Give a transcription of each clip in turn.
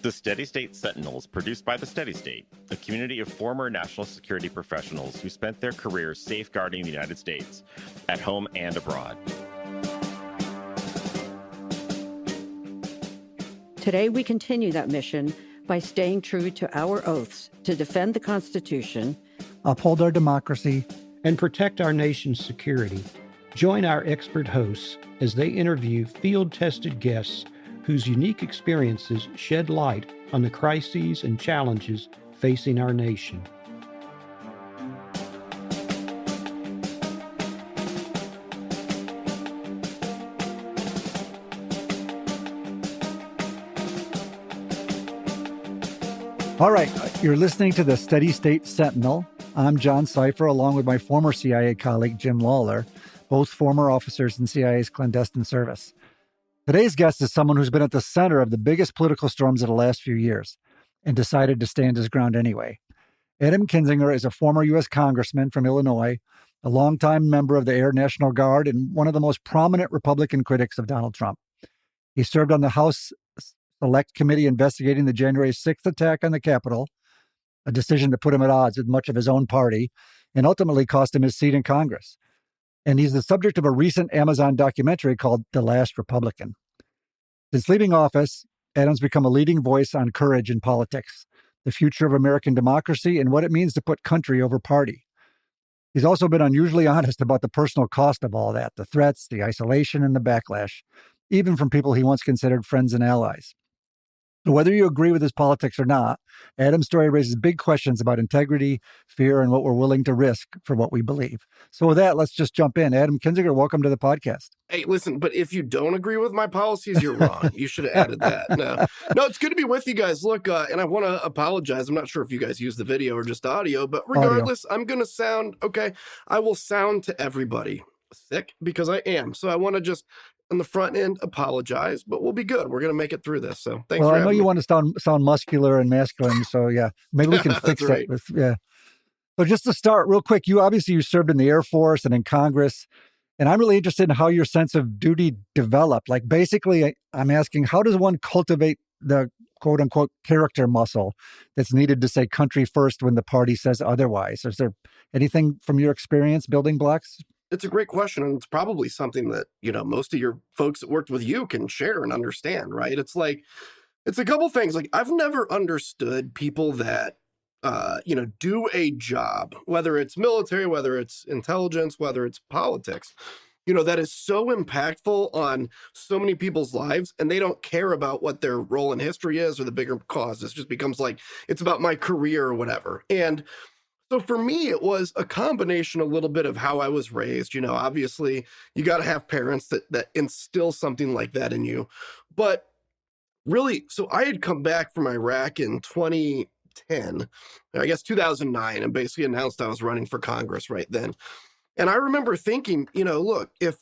The Steady State Sentinel is produced by the Steady State, a community of former national security professionals who spent their careers safeguarding the United States, at home and abroad. Today, we continue that mission by staying true to our oaths to defend the Constitution, uphold our democracy, and protect our nation's security. Join our expert hosts as they interview field-tested guests whose unique experiences shed light on the crises and challenges facing our nation. All right, you're listening to the Steady State Sentinel. I'm John Cipher, along with my former CIA colleague, Jim Lawler, both former officers in CIA's clandestine service. Today's guest is someone who's been at the center of the biggest political storms of the last few years and decided to stand his ground anyway. Adam Kinzinger is a former U.S. congressman from Illinois, a longtime member of the Air National Guard, and one of the most prominent Republican critics of Donald Trump. He served on the House Select Committee investigating the January 6th attack on the Capitol, a decision that put him at odds with much of his own party and ultimately cost him his seat in Congress. And he's the subject of a recent Amazon documentary called The Last Republican. Since leaving office, Adam's become a leading voice on courage in politics, the future of American democracy, and what it means to put country over party. He's also been unusually honest about the personal cost of all that, the threats, the isolation, and the backlash, even from people he once considered friends and allies. So whether you agree with his politics or not, Adam's story raises big questions about integrity, fear, and what we're willing to risk for what we believe. So with that, let's just jump in. Adam Kinzinger, welcome to the podcast. Hey, listen, but if you don't agree with my policies, you're wrong. You should have added that. No, it's good to be with you guys. Look, and I want to apologize. I'm not sure if you guys use the video or just audio, but regardless, I'm going to sound, okay, I will sound to everybody sick because I am. So I want to just, on the front end, apologize, but we'll be good. We're going to make it through this. So thanks for having me. Well, I know you want to sound muscular and masculine, so yeah, maybe we can fix right. that. Yeah. So just to start real quick, you served in the Air Force and in Congress, and I'm really interested in how your sense of duty developed. Like basically, I'm asking, how does one cultivate the quote unquote character muscle that's needed to say country first when the party says otherwise? Is there anything from your experience building blocks? It's a great question, and it's probably something that, most of your folks that worked with you can share and understand, right? It's a couple things. Like, I've never understood people that, do a job, whether it's military, whether it's intelligence, whether it's politics, that is so impactful on so many people's lives, and they don't care about what their role in history is or the bigger cause. It just becomes like, it's about my career or whatever. And so for me, it was a combination, a little bit of how I was raised. Obviously, you got to have parents that instill something like that in you. But really, so I had come back from Iraq in 2010, I guess 2009, and basically announced I was running for Congress right then. And I remember thinking, look, if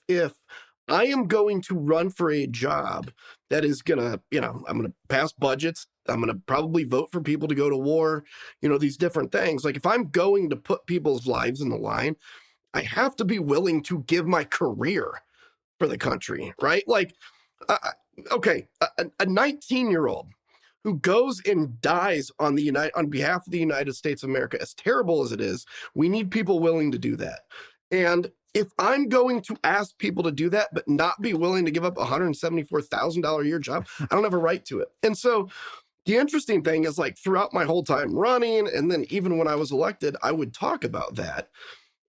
I am going to run for a job that is going to, I'm going to pass budgets. I'm going to probably vote for people to go to war, these different things. Like if I'm going to put people's lives in the line, I have to be willing to give my career for the country, right? Like, okay, a 19-year-old who goes and dies on behalf of the United States of America, as terrible as it is, we need people willing to do that. And if I'm going to ask people to do that, but not be willing to give up a $174,000 a year job, I don't have a right to it. And so the interesting thing is, like, throughout my whole time running, and then even when I was elected, I would talk about that.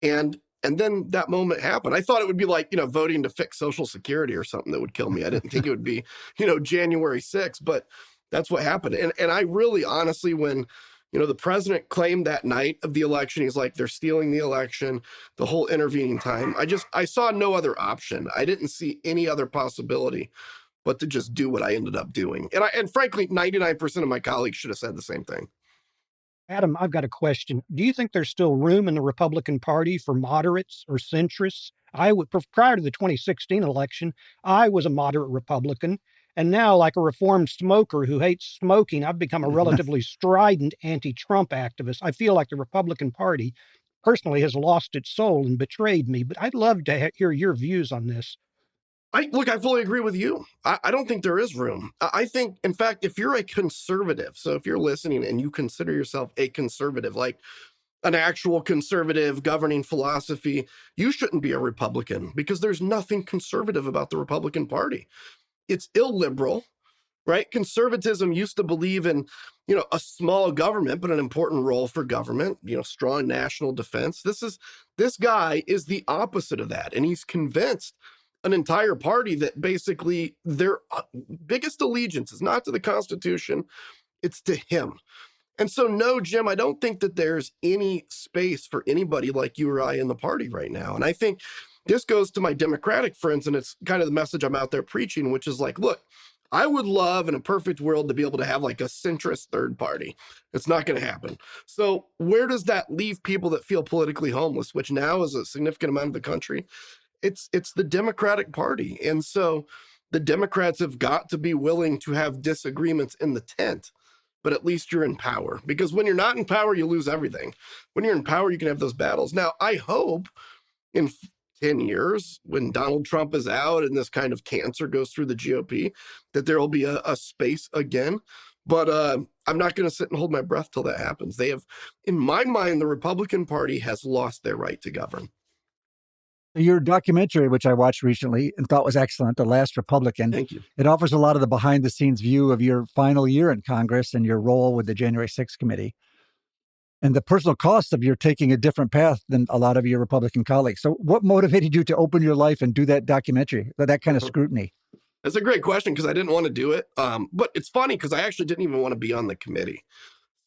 And then that moment happened. I thought it would be like, voting to fix Social Security or something that would kill me. I didn't think it would be, January 6th, but that's what happened. And I really, honestly, when, the president claimed that night of the election, he's like, they're stealing the election, the whole intervening time. I saw no other option. I didn't see any other possibility but to just do what I ended up doing. And frankly, 99% of my colleagues should have said the same thing. Adam, I've got a question. Do you think there's still room in the Republican Party for moderates or centrists? Prior to the 2016 election, I was a moderate Republican. And now, like a reformed smoker who hates smoking, I've become a relatively strident anti-Trump activist. I feel like the Republican Party personally has lost its soul and betrayed me, but I'd love to hear your views on this. I fully agree with you. I don't think there is room. I think, in fact, if you're a conservative, so if you're listening and you consider yourself a conservative, like an actual conservative governing philosophy, you shouldn't be a Republican because there's nothing conservative about the Republican Party. It's illiberal, right? Conservatism used to believe in, a small government, but an important role for government, strong national defense. This guy is the opposite of that. And he's convinced an entire party that basically their biggest allegiance is not to the Constitution, it's to him. And so, no, Jim, I don't think that there's any space for anybody like you or I in the party right now. And I think this goes to my Democratic friends, and it's kind of the message I'm out there preaching, which is like, look, I would love in a perfect world to be able to have like a centrist third party. It's not going to happen. So where does that leave people that feel politically homeless, which now is a significant amount of the country? It's the Democratic Party. And so the Democrats have got to be willing to have disagreements in the tent, but at least you're in power. Because when you're not in power, you lose everything. When you're in power, you can have those battles. Now, I hope in 10 years, when Donald Trump is out and this kind of cancer goes through the GOP, that there will be a space again. But I'm not going to sit and hold my breath till that happens. They have, in my mind, the Republican Party has lost their right to govern. Your documentary, which I watched recently and thought was excellent, The Last Republican. Thank you. It offers a lot of the behind-the-scenes view of your final year in Congress and your role with the January 6th committee and the personal cost of your taking a different path than a lot of your Republican colleagues. So what motivated you to open your life and do that documentary, that kind of scrutiny? That's a great question because I didn't want to do it. But it's funny because I actually didn't even want to be on the committee.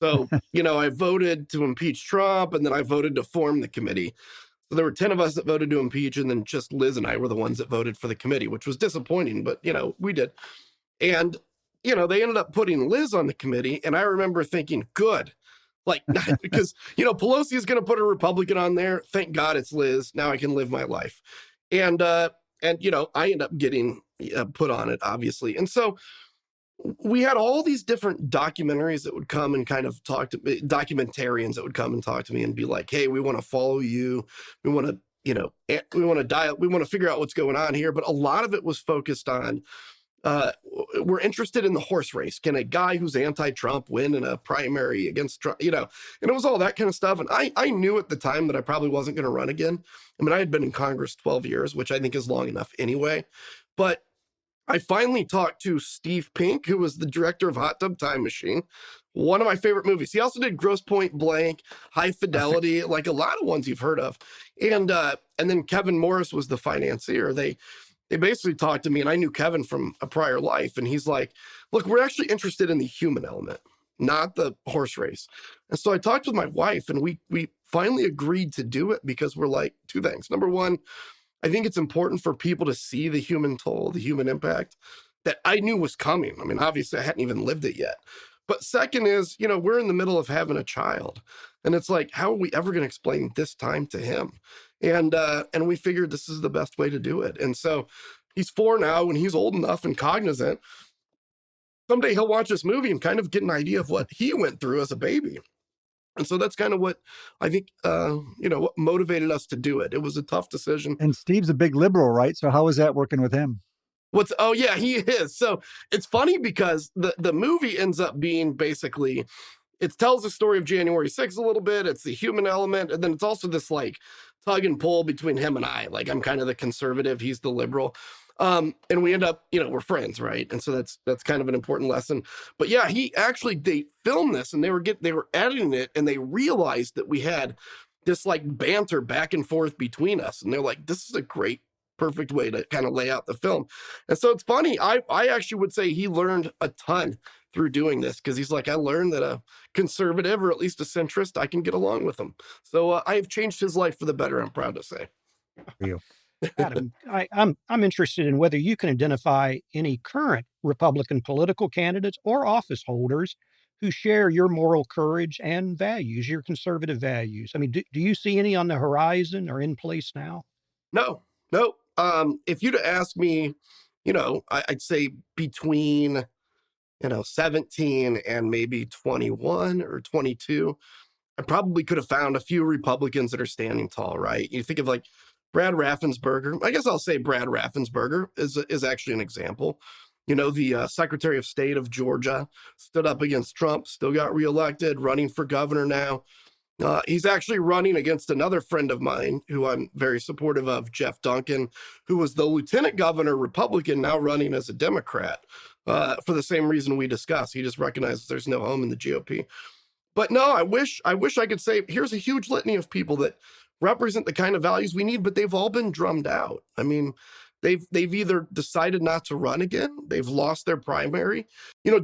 So, I voted to impeach Trump and then I voted to form the committee. So there were 10 of us that voted to impeach, and then just Liz and I were the ones that voted for the committee, which was disappointing, but, we did. And, they ended up putting Liz on the committee, and I remember thinking, good. Like, because, Pelosi is going to put a Republican on there. Thank God it's Liz. Now I can live my life. And I end up getting put on it, obviously. And so we had all these different documentaries that would come and kind of talk to me, documentarians that would come and talk to me and be like, hey, we want to follow you. We want to, we want to dial, we want to figure out what's going on here. But a lot of it was focused on, we're interested in the horse race. Can a guy who's anti-Trump win in a primary against Trump, and it was all that kind of stuff. And I knew at the time that I probably wasn't going to run again. I mean, I had been in Congress 12 years, which I think is long enough anyway. But I finally talked to Steve Pink, who was the director of Hot Tub Time Machine, one of my favorite movies. He also did Gross Point Blank, High Fidelity, like a lot of ones you've heard of. And then Kevin Morris was the financier. They basically talked to me, and I knew Kevin from a prior life. And he's like, look, we're actually interested in the human element, not the horse race. And so I talked with my wife, and we finally agreed to do it because we're like, two things. Number one, I think it's important for people to see the human toll, the human impact that I knew was coming. I mean, obviously I hadn't even lived it yet. But second is, we're in the middle of having a child. And it's like, how are we ever going to explain this time to him? And we figured this is the best way to do it. And so he's 4 now, and he's old enough and cognizant. Someday he'll watch this movie and kind of get an idea of what he went through as a baby. And so that's kind of what I think, what motivated us to do it. It was a tough decision. And Steve's a big liberal, right? So how is that working with him? Oh yeah, he is. So it's funny because the movie ends up being basically, it tells the story of January 6th a little bit. It's the human element. And then it's also this like tug and pull between him and I. Like I'm kind of the conservative, he's the liberal. And we end up, we're friends, right? And so that's kind of an important lesson. But yeah, they filmed this and they were editing it, and they realized that we had this like banter back and forth between us. And they're like, this is a great, perfect way to kind of lay out the film. And so it's funny. I actually would say he learned a ton through doing this, because he's like, I learned that a conservative, or at least a centrist, I can get along with him. So I have changed his life for the better, I'm proud to say. For you. Adam, I'm interested in whether you can identify any current Republican political candidates or office holders who share your moral courage and values, your conservative values. I mean, do you see any on the horizon or in place now? No. If you'd asked me, I'd say between, 17 and maybe 21 or 22, I probably could have found a few Republicans that are standing tall, right? You think of like Brad Raffensperger, I guess I'll say Brad Raffensperger is actually an example. The Secretary of State of Georgia stood up against Trump, still got reelected, running for governor now. He's actually running against another friend of mine who I'm very supportive of, Jeff Duncan, who was the lieutenant governor Republican, now running as a Democrat for the same reason we discussed. He just recognizes there's no home in the GOP. But no, I wish I could say here's a huge litany of people that represent the kind of values we need, but they've all been drummed out. I mean, they've either decided not to run again, they've lost their primary.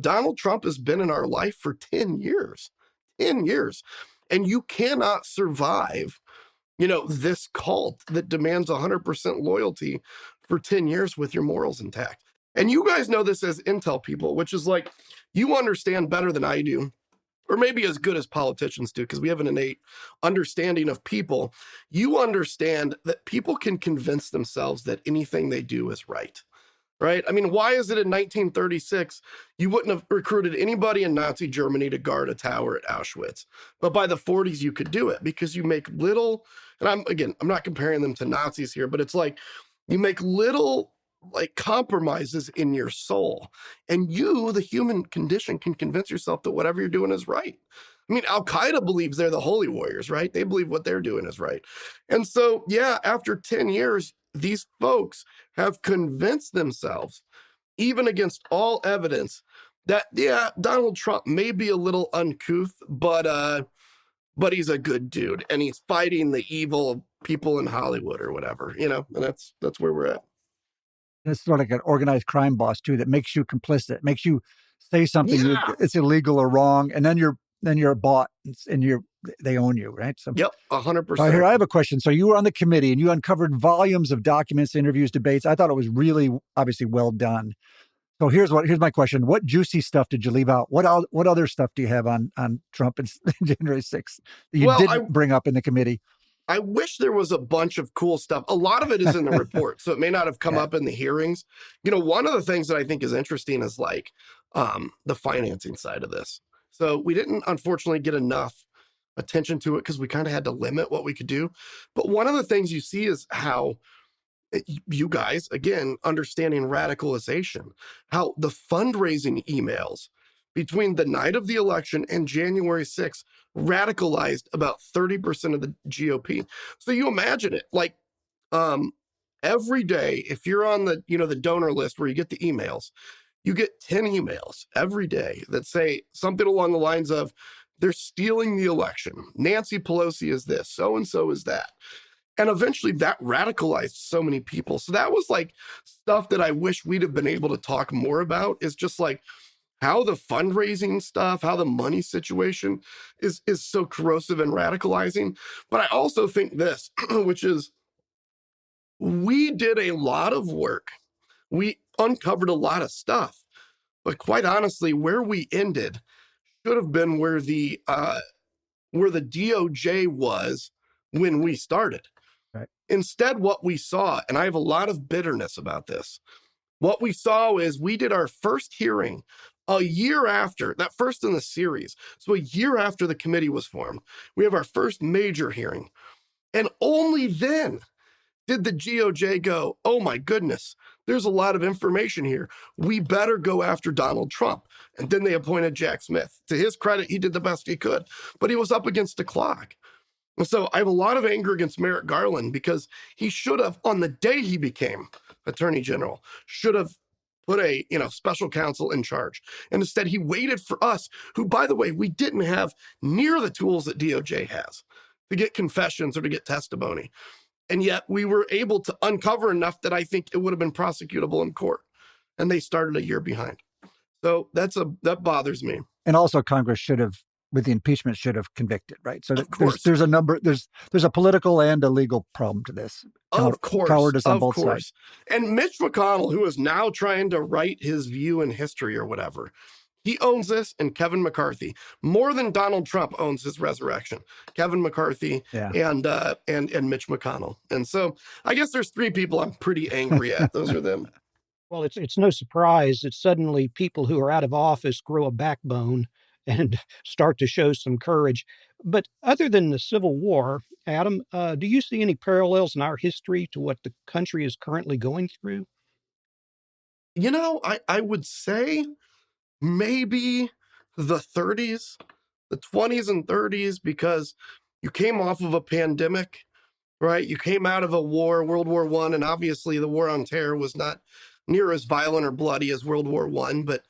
Donald Trump has been in our life for 10 years. 10 years. And you cannot survive, this cult that demands 100% loyalty for 10 years with your morals intact. And you guys know this as intel people, which is like, you understand better than I do, or maybe as good as politicians do, because we have an innate understanding of people. You understand that people can convince themselves that anything they do is right. Right? I mean, why is it in 1936 you wouldn't have recruited anybody in Nazi Germany to guard a tower at Auschwitz? But by the 40s, you could do it because you make little, and I'm not comparing them to Nazis here, but it's like you make little like compromises in your soul. And you, the human condition, can convince yourself that whatever you're doing is right. I mean, Al-Qaeda believes they're the holy warriors, right? They believe what they're doing is right. And so, yeah, after 10 years, these folks have convinced themselves, even against all evidence, that, yeah, Donald Trump may be a little uncouth, but he's a good dude, and he's fighting the evil people in Hollywood or whatever, and that's where we're at. It's sort of like an organized crime boss too, that makes you complicit, makes you say something it's illegal or wrong, and then you're bought and they own you, right? So, yep, 100%. Here, I have a question. So you were on the committee and you uncovered volumes of documents, interviews, debates. I thought it was really obviously well done. So here's my question. What juicy stuff did you leave out? What other stuff do you have on Trump and January 6th that you didn't bring up in the committee? I wish there was a bunch of cool stuff. A lot of it is in the report, so it may not have come up in the hearings. One of the things that I think is interesting is like the financing side of this. So we didn't, unfortunately, get enough attention to it because we kind of had to limit what we could do. But one of the things you see is how you guys, again, understanding radicalization, how the fundraising emails between the night of the election and January 6th radicalized about 30% of the GOP. So you imagine it, like every day, if you're on the, the donor list where you get the emails, you get 10 emails every day that say something along the lines of, they're stealing the election. Nancy Pelosi is this, so-and-so is that. And eventually that radicalized so many people. So that was like stuff that I wish we'd have been able to talk more about, is just like how the fundraising stuff, how the money situation is so corrosive and radicalizing. But I also think this, which is we did a lot of work. We uncovered a lot of stuff. But quite honestly, where we ended should have been where the DOJ was when we started. Right. Instead, what we saw, and I have a lot of bitterness about this, what we saw is we did our first hearing a year after, that first in the series. So a year after the committee was formed, we have our first major hearing. And only then did the DOJ go, oh my goodness, there's a lot of information here. We better go after Donald Trump. And then they appointed Jack Smith. To his credit, he did the best he could, but he was up against the clock. And so I have a lot of anger against Merrick Garland because he should have, on the day he became Attorney General, should have put a special counsel in charge. And instead he waited for us, who, by the way, we didn't have near the tools that DOJ has to get confessions or to get testimony. And yet we were able to uncover enough that I think it would have been prosecutable in court. And they started a year behind. So that bothers me. And also Congress should have, with the impeachment, should have convicted, right? So there's a political and a legal problem to this. Of course. Cowardice on both sides. And Mitch McConnell, who is now trying to write his view in history or whatever, he owns this, and Kevin McCarthy, more than Donald Trump owns his resurrection. Kevin McCarthy and Mitch McConnell. And so I guess there's three people I'm pretty angry at. Those are them. Well, it's no surprise that suddenly people who are out of office grow a backbone and start to show some courage. But other than the Civil War, Adam, do you see any parallels in our history to what the country is currently going through? I would say maybe the 30s, the 20s and 30s, because you came off of a pandemic, right? You came out of a war, World War One, and obviously the war on terror was not near as violent or bloody as World War One, but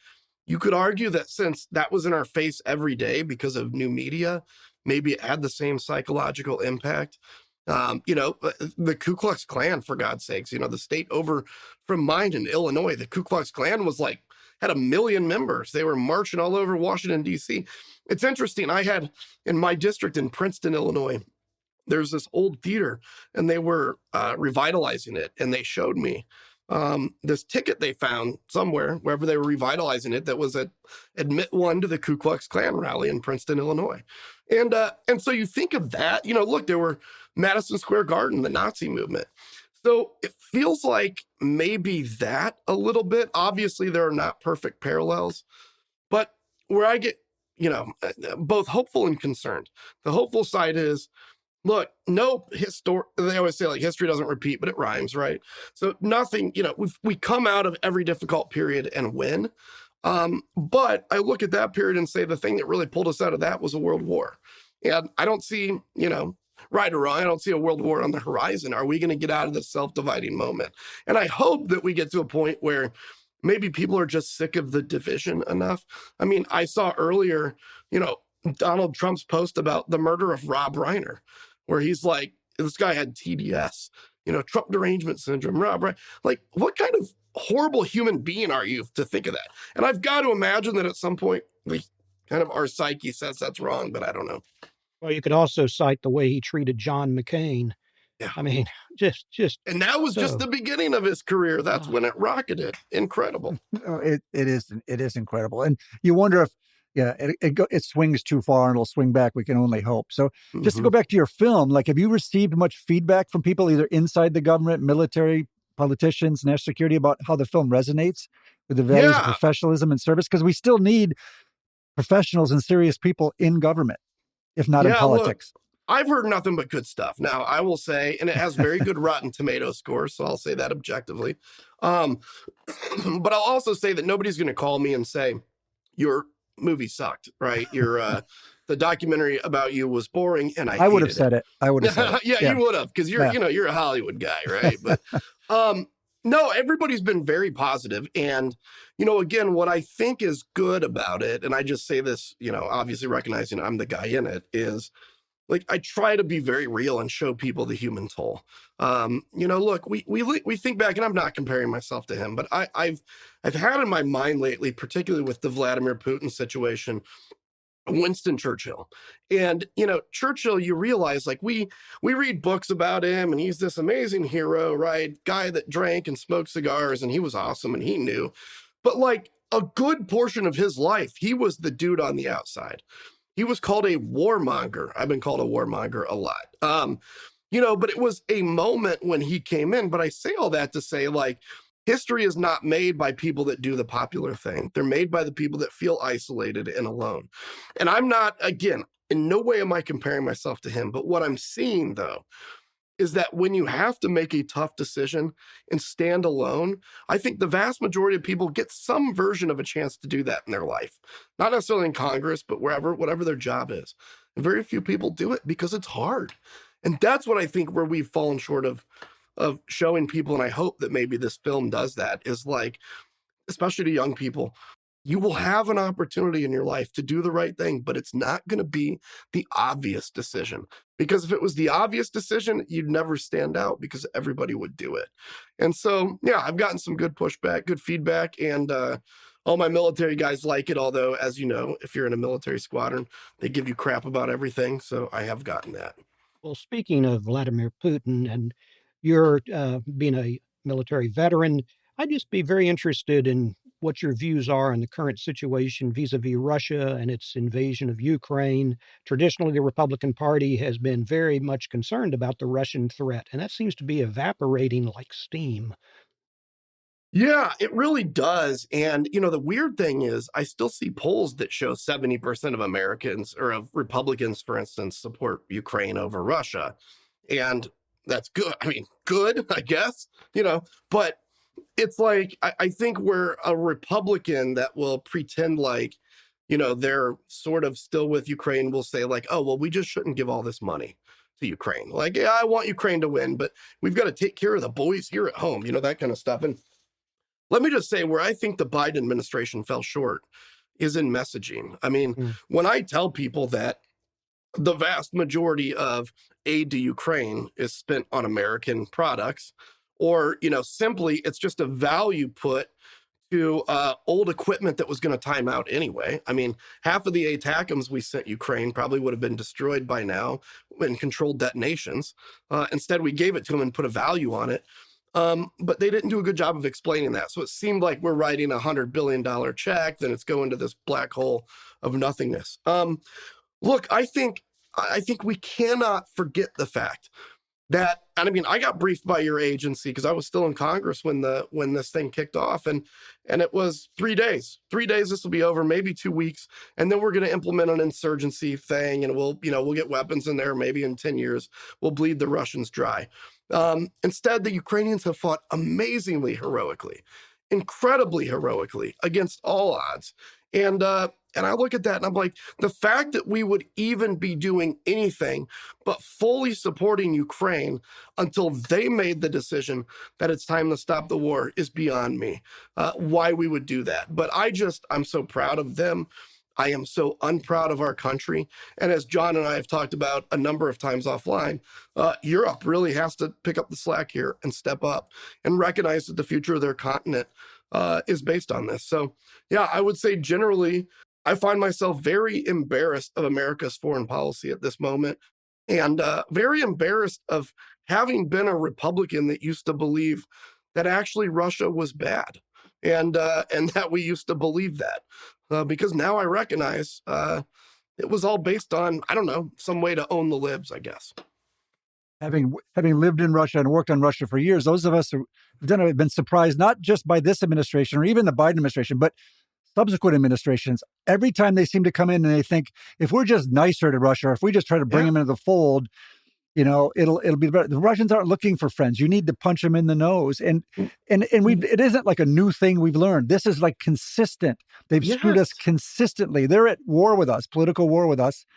you could argue that since that was in our face every day because of new media, maybe it had the same psychological impact. The Ku Klux Klan, for God's sakes, the state over from mine in Illinois, the Ku Klux Klan was like, had 1 million members. They were marching all over Washington, D.C. It's interesting. I had in my district in Princeton, Illinois, there's this old theater and they were revitalizing it. And they showed me this ticket they found somewhere, wherever they were revitalizing it, that was at admit one to the Ku Klux Klan rally in Princeton, Illinois. And so you think of that, look, there were Madison Square Garden, the Nazi movement. So it feels like maybe that a little bit. Obviously, there are not perfect parallels, but where I get, both hopeful and concerned. The hopeful side is, look, they always say like history doesn't repeat, but it rhymes, right? So nothing, we come out of every difficult period and win. But I look at that period and say the thing that really pulled us out of that was a world war. And I don't see, right or wrong, I don't see a world war on the horizon. Are we going to get out of this self-dividing moment? And I hope that we get to a point where maybe people are just sick of the division enough. I mean, I saw earlier, Donald Trump's post about the murder of Rob Reiner, where he's like, this guy had TDS, Trump derangement syndrome, Rob Reiner. Like, what kind of horrible human being are you to think of that? And I've got to imagine that at some point, our psyche says that's wrong, but I don't know. Well, you could also cite the way he treated John McCain. Yeah. I mean, just. And that was just the beginning of his career. That's when it rocketed. Incredible. It is incredible. And you wonder if, it swings too far and it'll swing back. We can only hope. So just to go back to your film, like, have you received much feedback from people either inside the government, military, politicians, national security about how the film resonates with the values of professionalism and service? Because we still need professionals and serious people in government, if not in politics. Look, I've heard nothing but good stuff. Now, I will say, and it has very good Rotten Tomato scores, so I'll say that objectively. But I'll also say that nobody's going to call me and say, your movie sucked, right? The documentary about you was boring, and I would have said it. I would have said it. Yeah, you would have, because you're a Hollywood guy, right? But no, everybody's been very positive. And, again, what I think is good about it, and I just say this, obviously recognizing I'm the guy in it, is like, I try to be very real and show people the human toll. Look, we think back, and I'm not comparing myself to him, but I've had in my mind lately, particularly with the Vladimir Putin situation, Winston Churchill. And, Churchill, you realize, like, we read books about him and he's this amazing hero, right? Guy that drank and smoked cigars and he was awesome and he knew. But like a good portion of his life, he was the dude on the outside. He was called a warmonger. I've been called a warmonger a lot. But it was a moment when he came in. But I say all that to say, like, history is not made by people that do the popular thing. They're made by the people that feel isolated and alone. And I'm not, again, in no way am I comparing myself to him. But what I'm seeing, though, is that when you have to make a tough decision and stand alone, I think the vast majority of people get some version of a chance to do that in their life. Not necessarily in Congress, but whatever their job is. And very few people do it because it's hard. And that's what I think where we've fallen short of showing people, and I hope that maybe this film does that, is like, especially to young people, you will have an opportunity in your life to do the right thing, but it's not going to be the obvious decision. Because if it was the obvious decision, you'd never stand out because everybody would do it. And so, yeah, I've gotten some good pushback, good feedback, and all my military guys like it. Although, as you know, if you're in a military squadron, they give you crap about everything. So I have gotten that. Well, speaking of Vladimir Putin and you're being a military veteran, I'd just be very interested in what your views are on the current situation vis-a-vis Russia and its invasion of Ukraine. Traditionally, the Republican Party has been very much concerned about the Russian threat, and that seems to be evaporating like steam. Yeah, it really does. And, the weird thing is, I still see polls that show 70% of Americans or of Republicans, for instance, support Ukraine over Russia. And that's good. I mean, good, I guess, but it's like, I think we're a Republican that will pretend like, they're sort of still with Ukraine will say, like, oh, well, we just shouldn't give all this money to Ukraine. Like, yeah, I want Ukraine to win, but we've got to take care of the boys here at home, that kind of stuff. And let me just say where I think the Biden administration fell short is in messaging. I mean, when I tell people that the vast majority of aid to Ukraine is spent on American products, or, simply it's just a value put to old equipment that was going to time out anyway. I mean, half of the ATACMs we sent Ukraine probably would have been destroyed by now in controlled detonations. Instead, we gave it to them and put a value on it. But they didn't do a good job of explaining that. So it seemed like we're writing $100 billion check, then it's going to this black hole of nothingness. Look, I think we cannot forget the fact that, and I mean, I got briefed by your agency because I was still in Congress when this thing kicked off, and it was 3 days. 3 days, this will be over, maybe 2 weeks, and then we're going to implement an insurgency thing, and we'll get weapons in there. Maybe in 10 years, we'll bleed the Russians dry. Instead, the Ukrainians have fought amazingly heroically, incredibly heroically against all odds. And I look at that and I'm like, the fact that we would even be doing anything but fully supporting Ukraine until they made the decision that it's time to stop the war is beyond me. Why we would do that. But I'm so proud of them. I am so unproud of our country. And as John and I have talked about a number of times offline, Europe really has to pick up the slack here and step up and recognize that the future of their continent is based on this. So, yeah, I would say generally, I find myself very embarrassed of America's foreign policy at this moment, and very embarrassed of having been a Republican that used to believe that actually Russia was bad, and that we used to believe that, because now I recognize it was all based on, I don't know, some way to own the libs, I guess. Having lived in Russia and worked on Russia for years, those of us who have done it have been surprised not just by this administration or even the Biden administration, but subsequent administrations. Every time they seem to come in and they think, if we're just nicer to Russia, or if we just try to bring them into the fold, it'll be better. The Russians aren't looking for friends. You need to punch them in the nose. And it isn't like a new thing we've learned. This is like consistent. They've screwed us consistently. They're at war with us, political war with us,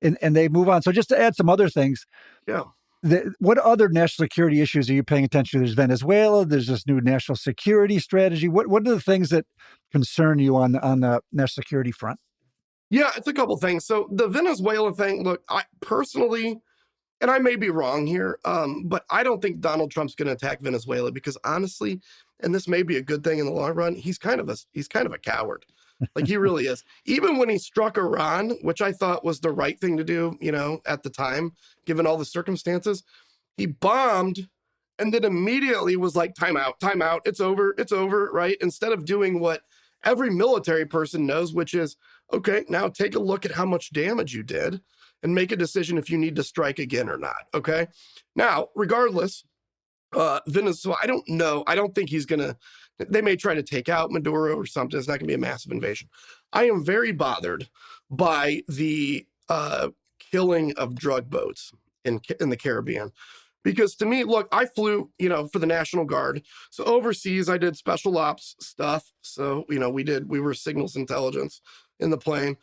and they move on. So just to add some other things. Yeah. What other national security issues are you paying attention to? There's Venezuela. There's this new national security strategy. What are the things that concern you on the national security front? Yeah, it's a couple things. So the Venezuela thing, look, I personally, and I may be wrong here, but I don't think Donald Trump's going to attack Venezuela because honestly, and this may be a good thing in the long run, he's kind of a coward. Like he really is. Even when he struck Iran, which I thought was the right thing to do, at the time, given all the circumstances, he bombed and then immediately was like, time out, it's over, right? Instead of doing what every military person knows, which is, okay, now take a look at how much damage you did and make a decision if you need to strike again or not, okay? Now, regardless, Venezuela, I don't know. I don't think he's going to, they may try to take out Maduro or something. It's not going to be a massive invasion. I am very bothered by the killing of drug boats in the Caribbean. Because to me, look, I flew, for the National Guard. So overseas, I did special ops stuff. So, we were signals intelligence in the plane.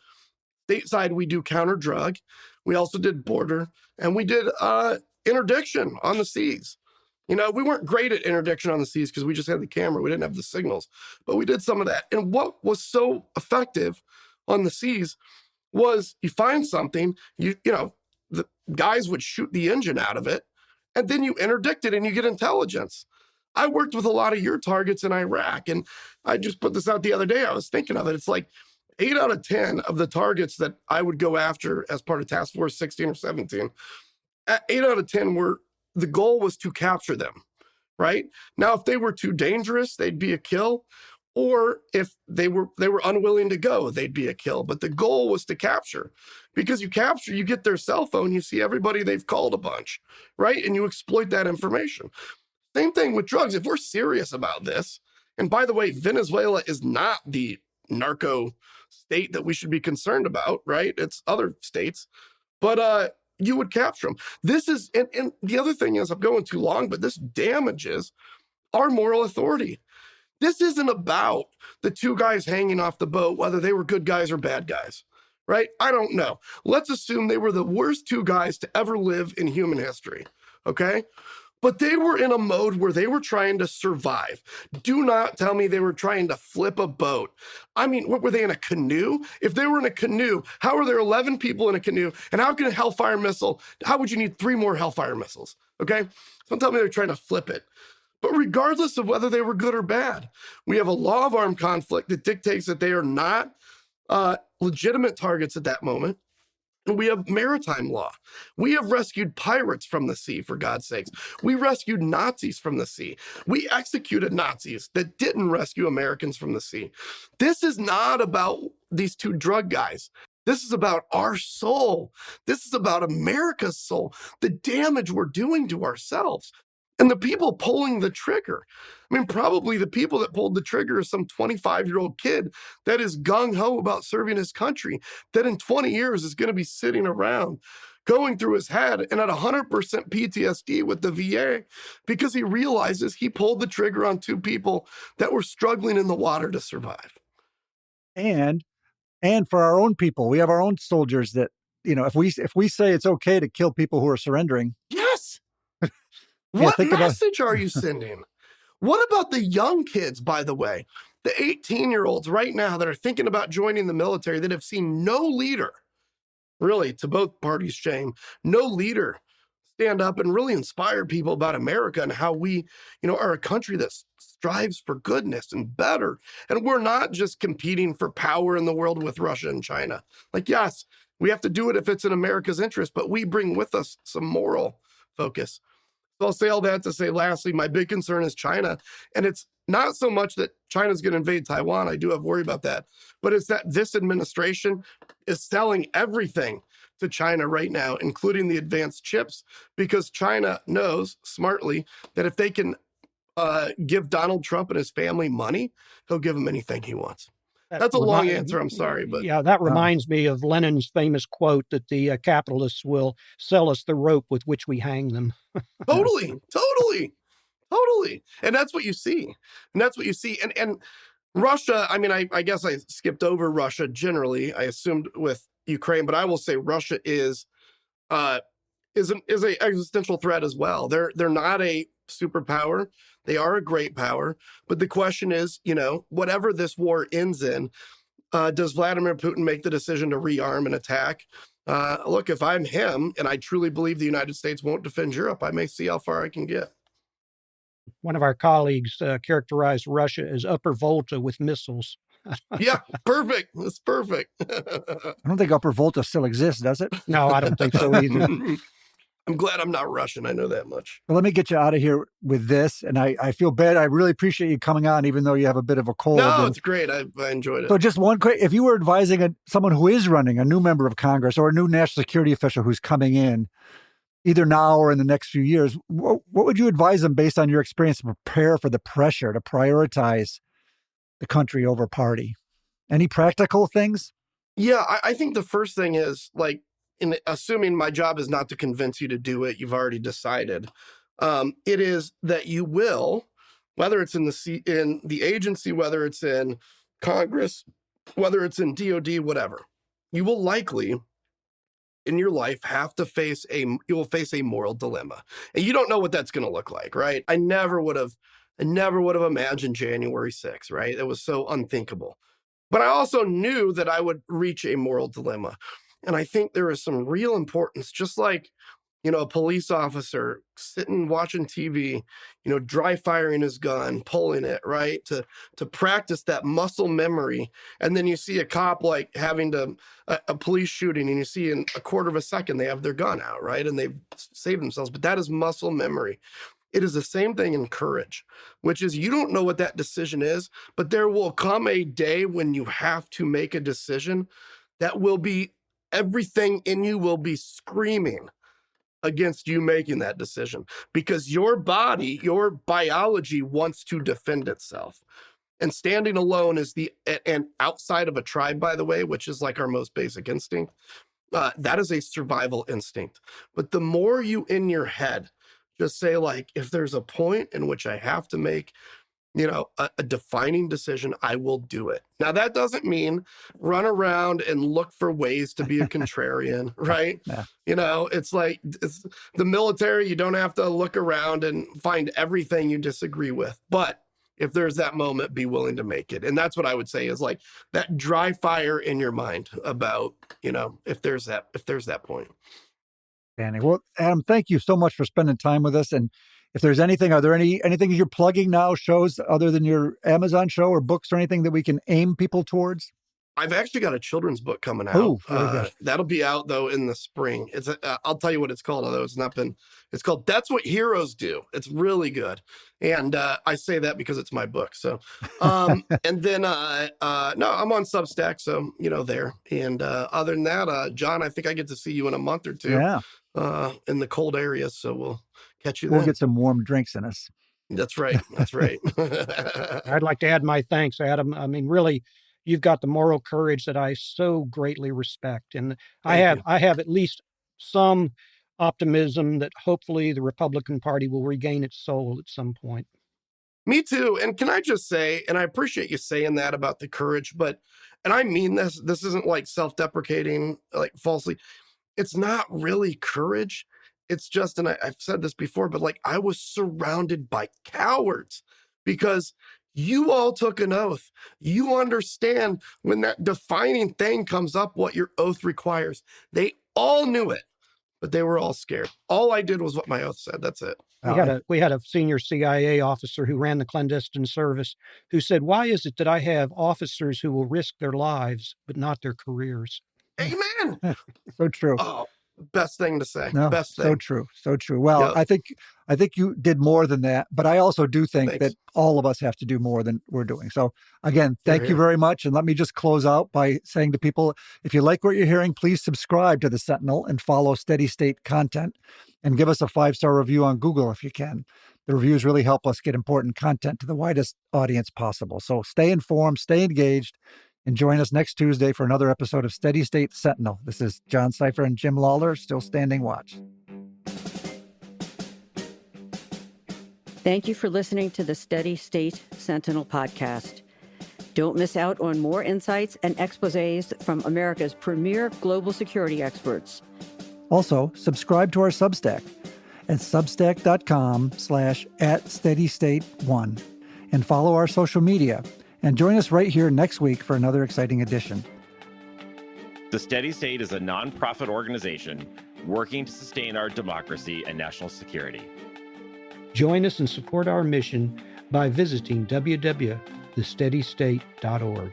Stateside, we do counter drug. We also did border, and we did interdiction on the seas. We weren't great at interdiction on the seas because we just had the camera. We didn't have the signals, but we did some of that. And what was so effective on the seas was you find something, the guys would shoot the engine out of it, and then you interdict it and you get intelligence. I worked with a lot of your targets in Iraq, and I just put this out the other day. I was thinking of it. It's like 8 out of 10 of the targets that I would go after as part of Task Force 16 or 17, 8 out of 10 were, the goal was to capture them, right? Now, if they were too dangerous, they'd be a kill. Or if they were unwilling to go, they'd be a kill. But the goal was to capture, because you capture, you get their cell phone, you see everybody they've called a bunch, right? And you exploit that information. Same thing with drugs. If we're serious about this, And by the way, Venezuela is not the narco state that we should be concerned about, right? It's other states. But you would capture them. This is, and the other thing is, I'm going too long, but this damages our moral authority. This isn't about the two guys hanging off the boat, whether they were good guys or bad guys, right? I don't know. Let's assume they were the worst two guys to ever live in human history, okay? But they were in a mode where they were trying to survive. Do not tell me they were trying to flip a boat. I mean, what were they, in a canoe? If they were in a canoe, how are there 11 people in a canoe? And how can a Hellfire missile, how would you need 3 more Hellfire missiles? Okay? Don't tell me they're trying to flip it. But regardless of whether they were good or bad, we have a law of armed conflict that dictates that they are not legitimate targets at that moment. And we have maritime law. We have rescued pirates from the sea, for God's sakes. We rescued Nazis from the sea. We executed Nazis that didn't rescue Americans from the sea. This is not about these two drug guys. This is about our soul. This is about America's soul, the damage we're doing to ourselves. And the people pulling the trigger, I mean, probably the people that pulled the trigger is some 25-year-old kid that is gung-ho about serving his country, that in 20 years is going to be sitting around going through his head and at 100% PTSD with the VA because he realizes he pulled the trigger on 2 people that were struggling in the water to survive. And for our own people, we have our own soldiers that, if we say it's okay to kill people who are surrendering. Yes. What message are you sending? What about the young kids, by the way, the 18-year-olds right now that are thinking about joining the military that have seen no leader, really, to both parties' shame, no leader stand up and really inspire people about America and how we, are a country that strives for goodness and better. And we're not just competing for power in the world with Russia and China. Like, yes, we have to do it if it's in America's interest, but we bring with us some moral focus. So I'll say all that to say, lastly, my big concern is China. And it's not so much that China's going to invade Taiwan. I do have worry about that. But it's that this administration is selling everything to China right now, including the advanced chips, because China knows smartly that if they can give Donald Trump and his family money, he'll give him anything he wants. That's a long answer. I'm sorry, but yeah, that reminds me of Lenin's famous quote that the capitalists will sell us the rope with which we hang them. Totally. And that's what you see. And Russia, I mean, I guess I skipped over Russia generally. I assumed with Ukraine, but I will say Russia is an existential threat as well. They're not a superpower. They are a great power. But the question is, whatever this war ends in, does Vladimir Putin make the decision to rearm and attack? Look, if I'm him and I truly believe the United States won't defend Europe, I may see how far I can get. One of our colleagues characterized Russia as Upper Volta with missiles. Yeah, perfect. That's perfect. I don't think Upper Volta still exists, does it? No, I don't think so either. I'm glad I'm not Russian. I know that much. Well, let me get you out of here with this. And I feel bad. I really appreciate you coming on, even though you have a bit of a cold. No, it's great. I enjoyed it. So just one quick, if you were advising someone who is running, a new member of Congress or a new national security official who's coming in, either now or in the next few years, what would you advise them based on your experience to prepare for the pressure to prioritize the country over party? Any practical things? Yeah, I think the first thing is, like, in assuming my job is not to convince you to do it, you've already decided. It is that you will, whether it's in the agency, whether it's in Congress, whether it's in DOD, whatever, you will likely in your life have to face you will face a moral dilemma. And you don't know what that's going to look like, right? I never would have imagined January 6th, right? It was so unthinkable. But I also knew that I would reach a moral dilemma. And I think there is some real importance, just like, a police officer sitting, watching TV, dry firing his gun, pulling it, right? To practice that muscle memory. And then you see a cop like having a police shooting, and you see in a quarter of a second, they have their gun out, right? And they've saved themselves. But that is muscle memory. It is the same thing in courage, which is you don't know what that decision is, but there will come a day when you have to make a decision that will be, everything in you will be screaming against you making that decision, because your body, your biology wants to defend itself. And standing alone is and outside of a tribe, by the way, which is like our most basic instinct, that is a survival instinct. But the more you in your head just say, like, if there's a point in which I have to make, a defining decision, I will do it. Now, that doesn't mean run around and look for ways to be a contrarian, right? Yeah. It's like the military, you don't have to look around and find everything you disagree with. But if there's that moment, be willing to make it. And that's what I would say is like that dry fire in your mind about, if there's that point. Danny. Well, Adam, thank you so much for spending time with us. And if there's anything, are there anything you're plugging now, shows other than your Amazon show or books or anything that we can aim people towards? I've actually got a children's book coming out. Oh, very good. That'll be out though in the spring. It's I'll tell you what it's called, although it's called That's What Heroes Do. It's really good. And I say that because it's my book. So, and then, no, I'm on Substack. So, there. And other than that, John, I think I get to see you in a month or two. Yeah. In the cold areas. So we'll catch you then. We'll get some warm drinks in us. That's right. That's right. I'd like to add my thanks, Adam. I mean, really, you've got the moral courage that I so greatly respect. And I have at least some optimism that hopefully the Republican Party will regain its soul at some point. Me too. And can I just say, and I appreciate you saying that about the courage, and I mean this isn't like self-deprecating, like falsely. It's not really courage. It's just, and I've said this before, but like I was surrounded by cowards because you all took an oath. You understand when that defining thing comes up, what your oath requires. They all knew it, but they were all scared. All I did was what my oath said. That's it. We had a senior CIA officer who ran the clandestine service who said, "Why is it that I have officers who will risk their lives, but not their careers?" Amen. So true. Oh, best thing to say. No, Best thing. So true. So true. Well, yep. I think you did more than that, but I also do think that all of us have to do more than we're doing. So again, thank you very much. And let me just close out by saying to people, if you like what you're hearing, please subscribe to the Sentinel and follow Steady State content and give us a 5-star review on Google if you can. The reviews really help us get important content to the widest audience possible. So stay informed, stay engaged, and join us next Tuesday for another episode of Steady State Sentinel. This is John Cipher and Jim Lawler, still standing watch. Thank you for listening to the Steady State Sentinel podcast. Don't miss out on more insights and exposés from America's premier global security experts. Also, subscribe to our Substack at substack.com/@steadystate1 and follow our social media. And join us right here next week for another exciting edition. The Steady State is a nonprofit organization working to sustain our democracy and national security. Join us and support our mission by visiting www.thesteadystate.org.